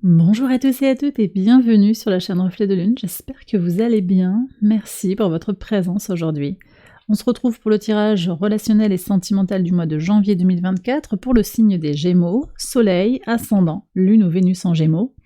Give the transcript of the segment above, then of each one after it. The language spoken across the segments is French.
Bonjour à tous et à toutes et bienvenue sur la chaîne Reflet de Lune, j'espère que vous allez bien, merci pour votre présence aujourd'hui. On se retrouve pour le tirage relationnel et sentimental du mois de janvier 2024 pour le signe des Gémeaux, Soleil, Ascendant, Lune ou Vénus en Gémeaux.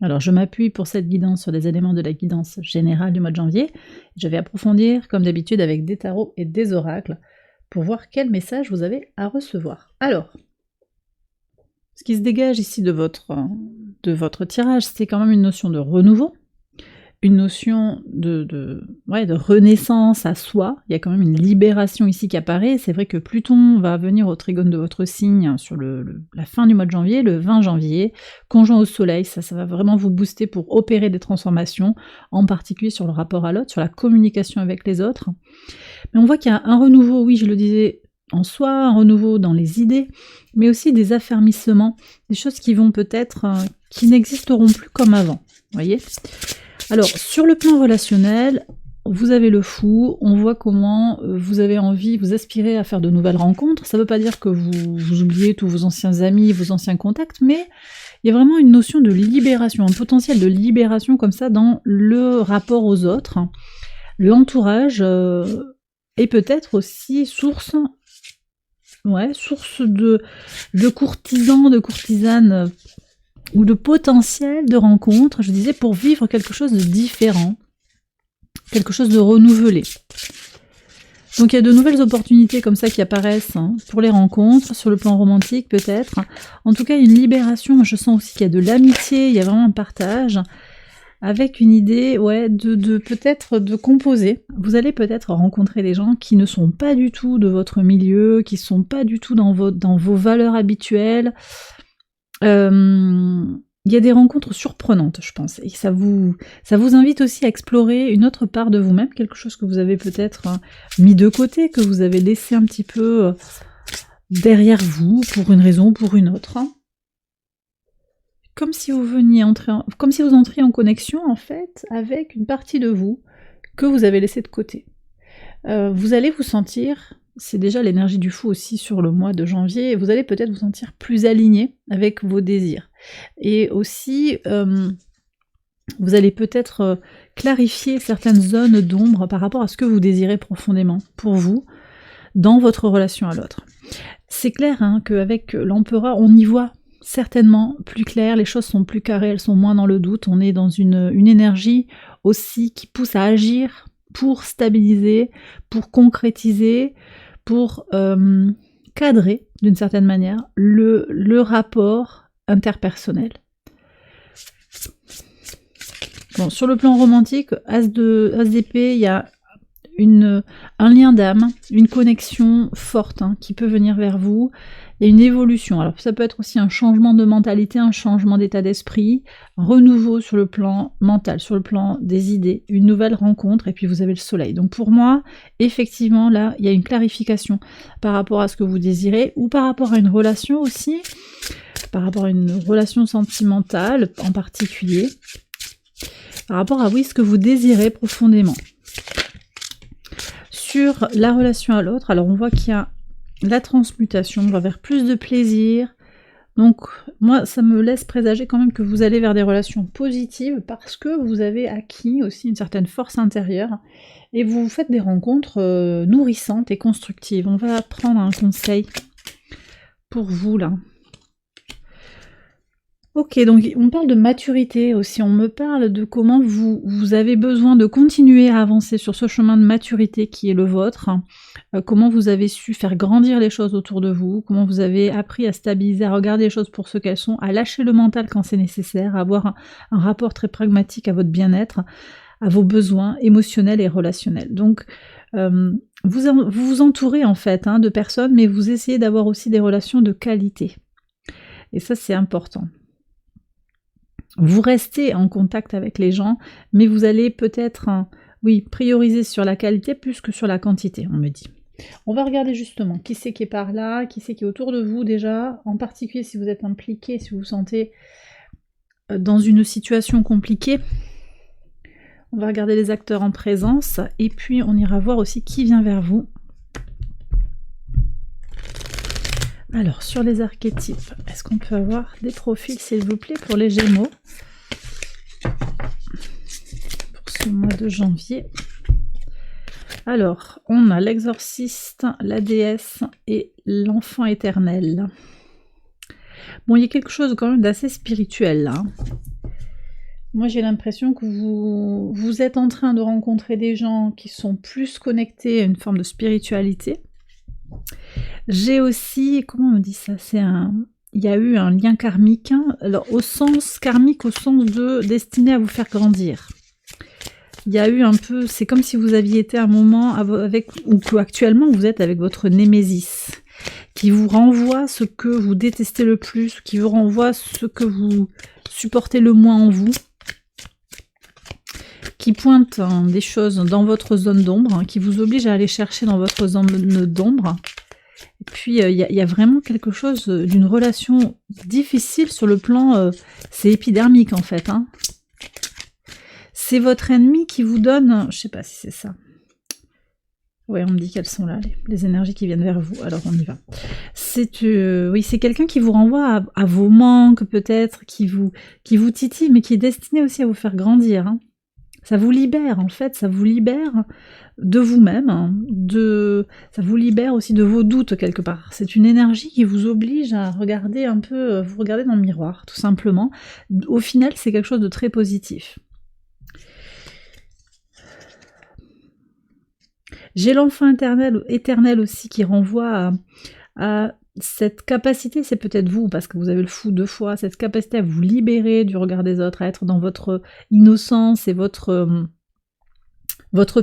Alors je m'appuie pour cette guidance sur les éléments de la guidance générale du mois de janvier, je vais approfondir comme d'habitude avec des tarots et des oracles pour voir quel message vous avez à recevoir. Alors, ce qui se dégage ici de votre tirage, c'est quand même une notion de renouveau, une notion de renaissance à soi. Il y a quand même une libération ici qui apparaît. C'est vrai que Pluton va venir au trigone de votre signe sur la fin du mois de janvier, le 20 janvier, conjoint au soleil. Ça va vraiment vous booster pour opérer des transformations, en particulier sur le rapport à l'autre, sur la communication avec les autres. Mais on voit qu'il y a un renouveau, oui, je le disais, en soi, un renouveau dans les idées, mais aussi des affermissements, des choses qui vont peut-être, qui n'existeront plus comme avant, voyez. Alors, sur le plan relationnel, vous avez le fou, on voit comment vous avez envie, vous aspirez à faire de nouvelles rencontres. Ça ne veut pas dire que vous oubliez tous vos anciens amis, vos anciens contacts, mais il y a vraiment une notion de libération, un potentiel de libération comme ça dans le rapport aux autres. L'entourage est peut-être aussi source de courtisans, de courtisanes ou de potentiel de rencontres, je disais, pour vivre quelque chose de différent, quelque chose de renouvelé. Donc il y a de nouvelles opportunités comme ça qui apparaissent pour les rencontres, sur le plan romantique peut-être. En tout cas, une libération, je sens aussi qu'il y a de l'amitié, il y a vraiment un partage, avec une idée de peut-être de composer. Vous allez peut-être rencontrer des gens qui ne sont pas du tout de votre milieu, qui ne sont pas du tout dans vos valeurs habituelles. Il y a des rencontres surprenantes, je pense, et ça vous invite aussi à explorer une autre part de vous-même, quelque chose que vous avez peut-être mis de côté, que vous avez laissé un petit peu derrière vous, pour une raison ou pour une autre. Comme si vous entriez en connexion en fait avec une partie de vous que vous avez laissée de côté. Vous allez vous sentir, c'est déjà l'énergie du fou aussi sur le mois de janvier, vous allez peut-être vous sentir plus aligné avec vos désirs. Et aussi, vous allez peut-être clarifier certaines zones d'ombre par rapport à ce que vous désirez profondément pour vous, dans votre relation à l'autre. C'est clair qu'avec l'empereur, on y voit certainement plus clair, les choses sont plus carrées, elles sont moins dans le doute, on est dans une énergie aussi qui pousse à agir pour stabiliser, pour concrétiser, pour cadrer d'une certaine manière le rapport interpersonnel. Bon, sur le plan romantique, As d'épée, il y a un lien d'âme, une connexion forte qui peut venir vers vous. Il y a une évolution. Alors ça peut être aussi un changement de mentalité, un changement d'état d'esprit, un renouveau sur le plan mental, sur le plan des idées, une nouvelle rencontre, et puis vous avez le soleil. Donc pour moi, effectivement, là, il y a une clarification par rapport à ce que vous désirez, ou par rapport à une relation aussi, par rapport à une relation sentimentale en particulier, par rapport à ce que vous désirez profondément. Sur la relation à l'autre, alors on voit qu'il y a la transmutation, on va vers plus de plaisir. Donc moi, ça me laisse présager quand même que vous allez vers des relations positives parce que vous avez acquis aussi une certaine force intérieure et vous faites des rencontres nourrissantes et constructives. On va prendre un conseil pour vous là. Ok, donc on parle de maturité aussi, on me parle de comment vous avez besoin de continuer à avancer sur ce chemin de maturité qui est le vôtre, comment vous avez su faire grandir les choses autour de vous, comment vous avez appris à stabiliser, à regarder les choses pour ce qu'elles sont, à lâcher le mental quand c'est nécessaire, à avoir un rapport très pragmatique à votre bien-être, à vos besoins émotionnels et relationnels. Donc vous vous entourez en fait de personnes, mais vous essayez d'avoir aussi des relations de qualité. Et ça c'est important. Vous restez en contact avec les gens, mais vous allez peut-être prioriser sur la qualité plus que sur la quantité, on me dit. On va regarder justement qui c'est qui est par là, qui c'est qui est autour de vous déjà, en particulier si vous êtes impliqué, si vous vous sentez dans une situation compliquée. On va regarder les acteurs en présence, et puis on ira voir aussi qui vient vers vous Alors, sur les archétypes, est-ce qu'on peut avoir des profils, s'il vous plaît, pour les Gémeaux pour ce mois de janvier? Alors, on a l'exorciste, la déesse et l'enfant éternel. Bon, il y a quelque chose quand même d'assez spirituel là. Moi, j'ai l'impression que vous êtes en train de rencontrer des gens qui sont plus connectés à une forme de spiritualité. J'ai aussi, comment on dit ça, il y a eu un lien karmique, hein, alors au sens karmique, au sens de destiné à vous faire grandir. Il y a eu un peu, c'est comme si vous aviez été un moment avec, ou que actuellement vous êtes avec votre némésis, qui vous renvoie ce que vous détestez le plus, qui vous renvoie ce que vous supportez le moins en vous, qui pointe des choses dans votre zone d'ombre, qui vous oblige à aller chercher dans votre zone d'ombre. Et puis il y a vraiment quelque chose d'une relation difficile sur le plan, c'est épidermique en fait. Hein. C'est votre ennemi qui vous donne, je sais pas si c'est ça. Oui, on me dit qu'elles sont là, les énergies qui viennent vers vous. Alors on y va. Oui, c'est quelqu'un qui vous renvoie à vos manques peut-être, qui vous titille, mais qui est destiné aussi à vous faire grandir. Hein. Ça vous libère en fait, ça vous libère de vous-même, hein, ça vous libère aussi de vos doutes quelque part. C'est une énergie qui vous oblige à regarder un peu, vous regarder dans le miroir, tout simplement. Au final, c'est quelque chose de très positif. J'ai l'enfant éternel aussi qui renvoie à cette capacité, c'est peut-être vous, parce que vous avez le fou 2 fois, cette capacité à vous libérer du regard des autres, à être dans votre innocence et votre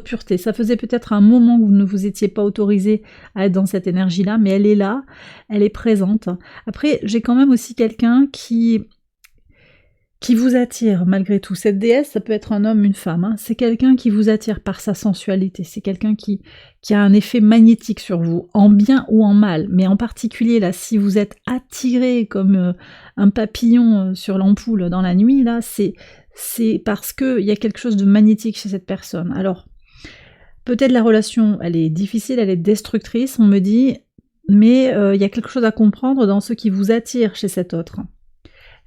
pureté. Ça faisait peut-être un moment où vous ne vous étiez pas autorisé à être dans cette énergie-là, mais elle est là, elle est présente. Après, j'ai quand même aussi quelqu'un qui vous attire malgré tout. Cette déesse, ça peut être un homme, une femme. Hein. C'est quelqu'un qui vous attire par sa sensualité. C'est quelqu'un qui a un effet magnétique sur vous, en bien ou en mal. Mais en particulier, là, si vous êtes attiré comme un papillon sur l'ampoule dans la nuit, là, c'est parce qu'il y a quelque chose de magnétique chez cette personne. Alors, peut-être la relation, elle est difficile, elle est destructrice, on me dit, mais il y a quelque chose à comprendre dans ce qui vous attire chez cet autre.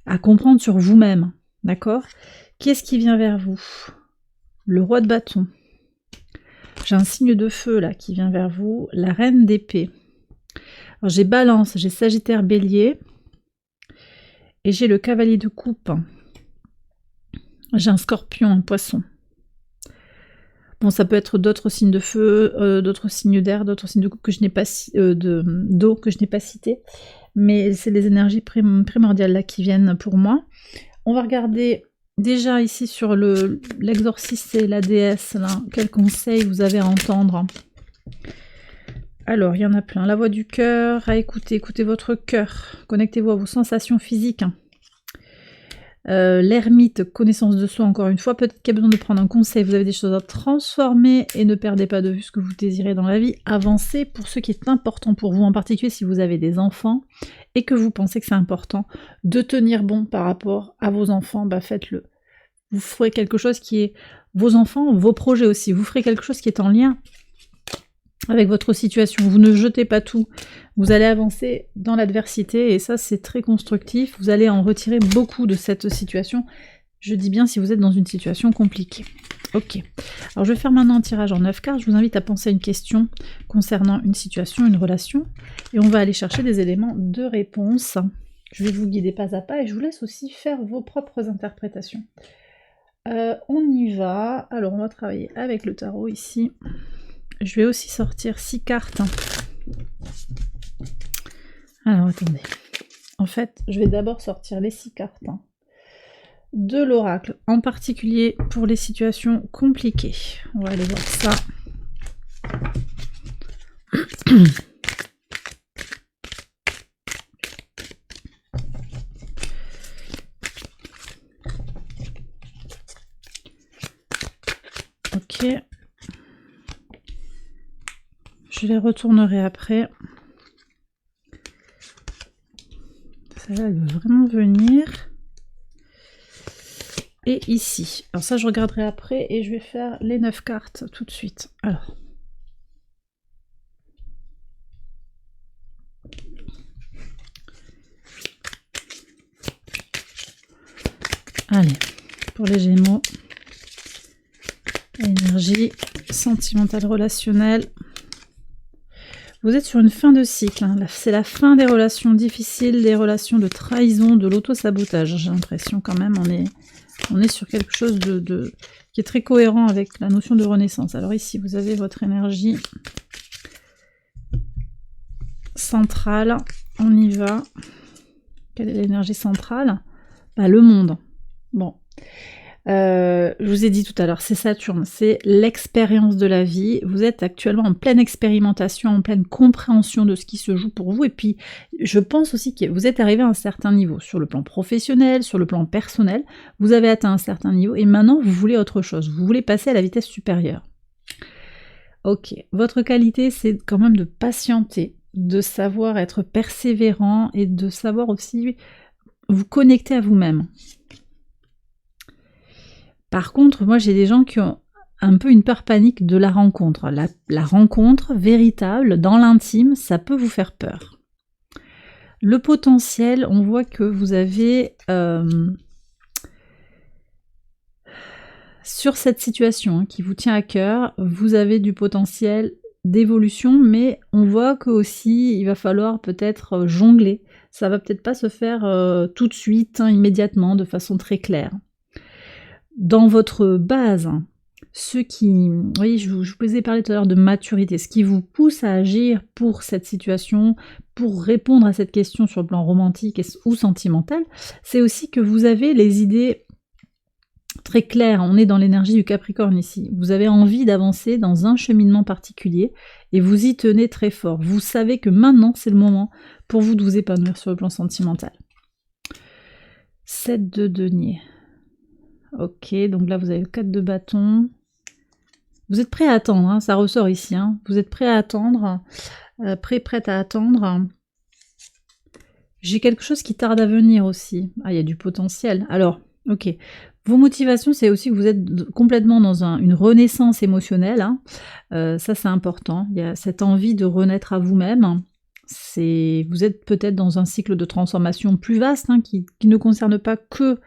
À comprendre sur vous-même, d'accord? Qu'est-ce qui vient vers vous? Le roi de bâton. J'ai un signe de feu là qui vient vers vous, la reine d'épée. Alors j'ai balance, j'ai sagittaire bélier, et j'ai le cavalier de coupe. J'ai un scorpion, un poisson. Bon, ça peut être d'autres signes de feu, d'autres signes d'air, d'autres signes de coupe que je n'ai pas d'eau que je n'ai pas cités. Mais c'est les énergies primordiales là qui viennent pour moi. On va regarder déjà ici sur l'exorciste et la déesse, là, quels conseils vous avez à entendre. Alors, il y en a plein. La voix du cœur, à écouter, écoutez votre cœur, connectez-vous à vos sensations physiques. L'ermite, connaissance de soi encore une fois, peut-être qu'il y a besoin de prendre un conseil, vous avez des choses à transformer et ne perdez pas de vue ce que vous désirez dans la vie, avancez pour ce qui est important pour vous, en particulier si vous avez des enfants et que vous pensez que c'est important de tenir bon par rapport à vos enfants, bah faites-le. Vous ferez quelque chose qui est vos enfants, vos projets aussi, vous ferez quelque chose qui est en lien avec votre situation, vous ne jetez pas tout, vous allez avancer dans l'adversité et ça c'est très constructif, vous allez en retirer beaucoup de cette situation, je dis bien si vous êtes dans une situation compliquée. Ok, alors je vais faire maintenant un tirage en 9 cartes, je vous invite à penser à une question concernant une situation, une relation, et on va aller chercher des éléments de réponse. Je vais vous guider pas à pas et je vous laisse aussi faire vos propres interprétations. On y va, alors on va travailler avec le tarot ici. Je vais aussi sortir 6 cartes. Alors attendez. En fait, je vais d'abord sortir les 6 cartes de l'oracle, en particulier pour les situations compliquées. On va aller voir ça. Ok. Je les retournerai après. Celle-là, elle veut vraiment venir. Et ici. Alors ça, je regarderai après et je vais faire les 9 cartes tout de suite. Alors. Allez, pour les Gémeaux, énergie sentimentale relationnelle. Vous êtes sur une fin de cycle, hein. C'est la fin des relations difficiles, des relations de trahison, de l'auto-sabotage. J'ai l'impression quand même, on est sur quelque chose qui est très cohérent avec la notion de renaissance. Alors ici, vous avez votre énergie centrale. On y va. Quelle est l'énergie centrale? Le monde. Bon. Je vous ai dit tout à l'heure, c'est Saturne, c'est l'expérience de la vie. Vous êtes actuellement en pleine expérimentation, en pleine compréhension de ce qui se joue pour vous. Et puis, je pense aussi que vous êtes arrivé à un certain niveau, sur le plan professionnel, sur le plan personnel. Vous avez atteint un certain niveau et maintenant, vous voulez autre chose. Vous voulez passer à la vitesse supérieure. Ok, votre qualité, c'est quand même de patienter, de savoir être persévérant et de savoir aussi vous connecter à vous-même. Par contre, moi j'ai des gens qui ont un peu une peur panique de la rencontre. La rencontre véritable, dans l'intime, ça peut vous faire peur. Le potentiel, on voit que vous avez, sur cette situation qui vous tient à cœur, vous avez du potentiel d'évolution, mais on voit que aussi il va falloir peut-être jongler. Ça va peut-être pas se faire tout de suite, immédiatement, de façon très claire. Dans votre base, ce qui, vous voyez, je vous ai parlé tout à l'heure de maturité, ce qui vous pousse à agir pour cette situation, pour répondre à cette question sur le plan romantique ou sentimental, c'est aussi que vous avez les idées très claires. On est dans l'énergie du Capricorne ici. Vous avez envie d'avancer dans un cheminement particulier et vous y tenez très fort. Vous savez que maintenant, c'est le moment pour vous de vous épanouir sur le plan sentimental. 7 de denier. Ok, donc là vous avez le 4 de bâton. Vous êtes prêt à attendre, hein, ça ressort ici. Hein. Vous êtes prêt à attendre, prête à attendre. J'ai quelque chose qui tarde à venir aussi. Ah, il y a du potentiel. Alors, ok. Vos motivations, c'est aussi que vous êtes complètement dans une renaissance émotionnelle. Hein. Ça, c'est important. Il y a cette envie de renaître à vous-même. Vous êtes peut-être dans un cycle de transformation plus vaste, hein, qui ne concerne pas que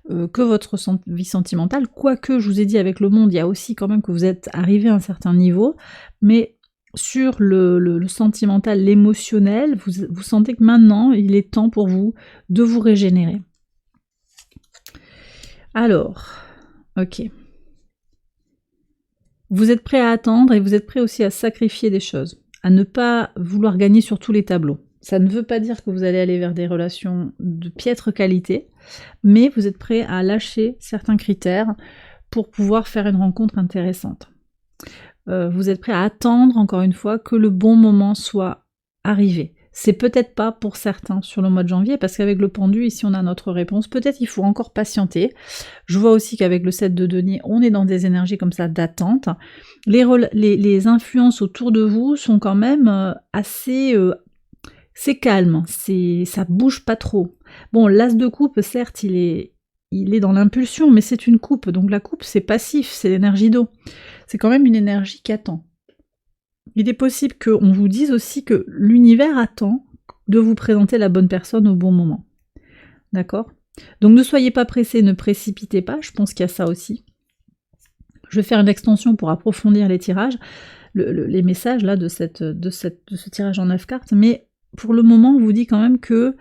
votre vie sentimentale, quoique je vous ai dit avec le monde, il y a aussi quand même que vous êtes arrivé à un certain niveau, mais sur le sentimental, l'émotionnel, vous sentez que maintenant, il est temps pour vous de vous régénérer. Alors, ok. Vous êtes prêt à attendre et vous êtes prêt aussi à sacrifier des choses, à ne pas vouloir gagner sur tous les tableaux. Ça ne veut pas dire que vous allez aller vers des relations de piètre qualité, mais vous êtes prêt à lâcher certains critères pour pouvoir faire une rencontre intéressante. Vous êtes prêt à attendre, encore une fois, que le bon moment soit arrivé. C'est peut-être pas pour certains sur le mois de janvier, parce qu'avec le pendu, ici on a notre réponse. Peut-être il faut encore patienter. Je vois aussi qu'avec le 7 de denier, on est dans des énergies comme ça d'attente. Les influences autour de vous sont quand même assez... c'est calme, ça bouge pas trop. Bon, l'as de coupe, certes, il est dans l'impulsion, mais c'est une coupe. Donc la coupe, c'est passif, c'est l'énergie d'eau. C'est quand même une énergie qui attend. Il est possible qu'on vous dise aussi que l'univers attend de vous présenter la bonne personne au bon moment. D'accord ? Donc ne soyez pas pressés, ne précipitez pas, je pense qu'il y a ça aussi. Je vais faire une extension pour approfondir les tirages, les messages là de ce tirage en 9 cartes, mais pour le moment, on vous dit quand même que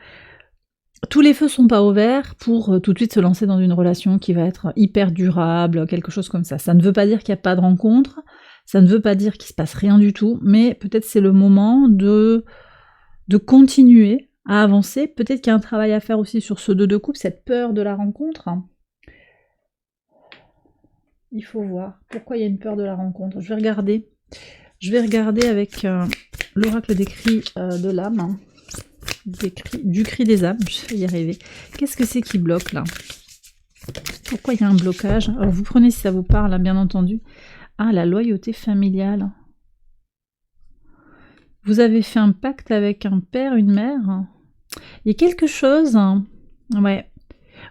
tous les feux sont pas ouverts pour tout de suite se lancer dans une relation qui va être hyper durable, quelque chose comme ça. Ça ne veut pas dire qu'il n'y a pas de rencontre, ça ne veut pas dire qu'il se passe rien du tout, mais peut-être c'est le moment de continuer à avancer. Peut-être qu'il y a un travail à faire aussi sur ce 2 de coupe, cette peur de la rencontre. Il faut voir pourquoi il y a une peur de la rencontre. Je vais regarder avec l'oracle des cris de l'âme. Du cri des âmes, je vais y arriver. Qu'est-ce que c'est qui bloque là? Pourquoi il y a un blocage? Alors vous prenez si ça vous parle, hein, bien entendu. Ah, la loyauté familiale. Vous avez fait un pacte avec un père, une mère. Il y a quelque chose, hein. Ouais.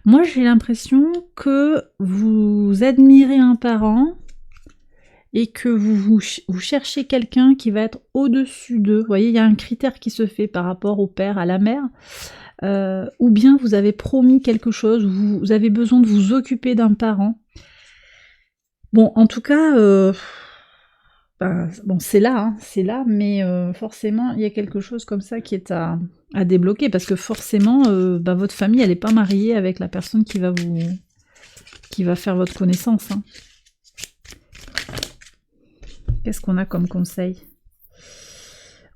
Moi j'ai l'impression que vous admirez un parent et que vous cherchez quelqu'un qui va être au-dessus d'eux. Vous voyez, il y a un critère qui se fait par rapport au père, à la mère. ou bien vous avez promis quelque chose, vous avez besoin de vous occuper d'un parent. Bon, en tout cas, bon, c'est là, mais forcément, il y a quelque chose comme ça qui est à débloquer, parce que forcément, votre famille, elle n'est pas mariée avec la personne qui va faire votre connaissance. Hein. Qu'est-ce qu'on a comme conseil?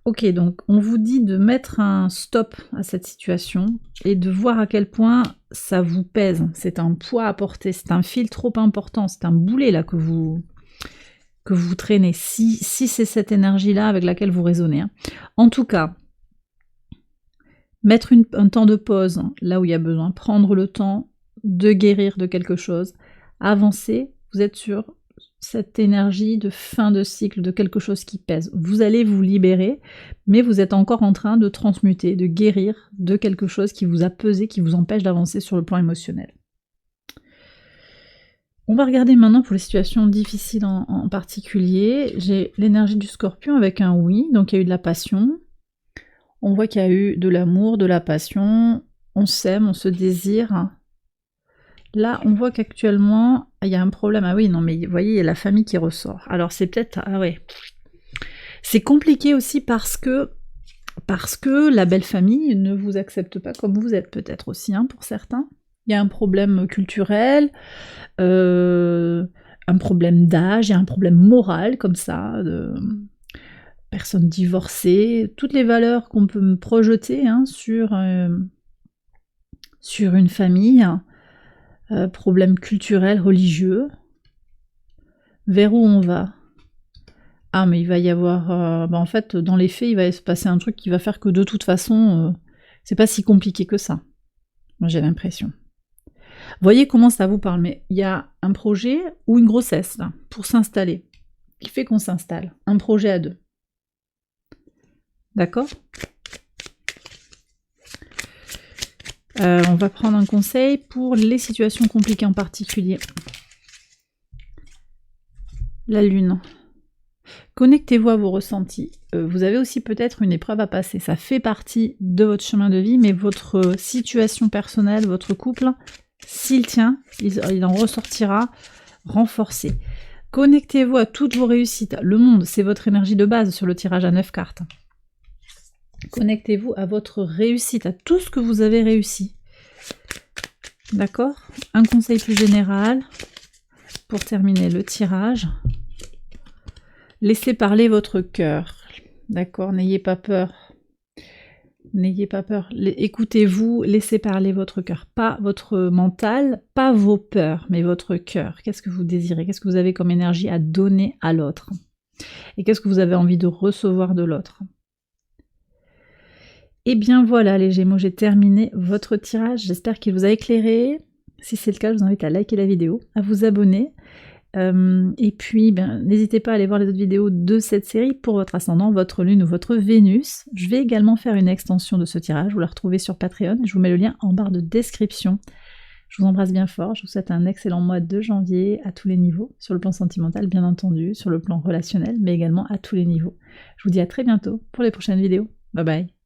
Ok, donc on vous dit de mettre un stop à cette situation et de voir à quel point ça vous pèse. C'est un poids à porter, c'est un fil trop important, c'est un boulet là que vous traînez, si c'est cette énergie-là avec laquelle vous raisonnez. Hein. En tout cas, mettre un temps de pause là où il y a besoin, prendre le temps de guérir de quelque chose, avancer, vous êtes sur cette énergie de fin de cycle, de quelque chose qui pèse. Vous allez vous libérer, mais vous êtes encore en train de transmuter, de guérir de quelque chose qui vous a pesé, qui vous empêche d'avancer sur le plan émotionnel. On va regarder maintenant pour les situations difficiles en particulier. J'ai l'énergie du Scorpion avec un oui, donc il y a eu de la passion. On voit qu'il y a eu de l'amour, de la passion, on s'aime, on se désire. Là, on voit qu'actuellement, il y a un problème. Ah oui, non, mais vous voyez, il y a la famille qui ressort. Alors c'est peut-être... Ah ouais. C'est compliqué aussi parce que la belle famille ne vous accepte pas comme vous êtes, peut-être aussi, hein, pour certains. Il y a un problème culturel, un problème d'âge, il y a un problème moral, comme ça, de personnes divorcées, toutes les valeurs qu'on peut me projeter hein, sur une famille, problème culturel, religieux. Vers où on va? Ah, mais il va y avoir... en fait, dans les faits, il va se passer un truc qui va faire que de toute façon, c'est pas si compliqué que ça. Moi, j'ai l'impression. Voyez comment ça vous parle, mais il y a un projet ou une grossesse, là, pour s'installer, qui fait qu'on s'installe. Un projet à deux. D'accord? On va prendre un conseil pour les situations compliquées en particulier. La lune. Connectez-vous à vos ressentis. Vous avez aussi peut-être une épreuve à passer. Ça fait partie de votre chemin de vie, mais votre situation personnelle, votre couple, s'il tient, il en ressortira renforcé. Connectez-vous à toutes vos réussites. Le monde, c'est votre énergie de base sur le tirage à 9 cartes. Connectez-vous à votre réussite, à tout ce que vous avez réussi. D'accord? Un conseil plus général pour terminer le tirage. Laissez parler votre cœur. D'accord? N'ayez pas peur. N'ayez pas peur. Écoutez-vous, laissez parler votre cœur. Pas votre mental, pas vos peurs, mais votre cœur. Qu'est-ce que vous désirez? Qu'est-ce que vous avez comme énergie à donner à l'autre? Et qu'est-ce que vous avez envie de recevoir de l'autre? Et bien voilà les Gémeaux, j'ai terminé votre tirage. J'espère qu'il vous a éclairé. Si c'est le cas, je vous invite à liker la vidéo, à vous abonner. Et puis, n'hésitez pas à aller voir les autres vidéos de cette série pour votre ascendant, votre lune ou votre Vénus. Je vais également faire une extension de ce tirage, vous la retrouvez sur Patreon. Je vous mets le lien en barre de description. Je vous embrasse bien fort, je vous souhaite un excellent mois de janvier à tous les niveaux, sur le plan sentimental bien entendu, sur le plan relationnel, mais également à tous les niveaux. Je vous dis à très bientôt pour les prochaines vidéos. Bye bye.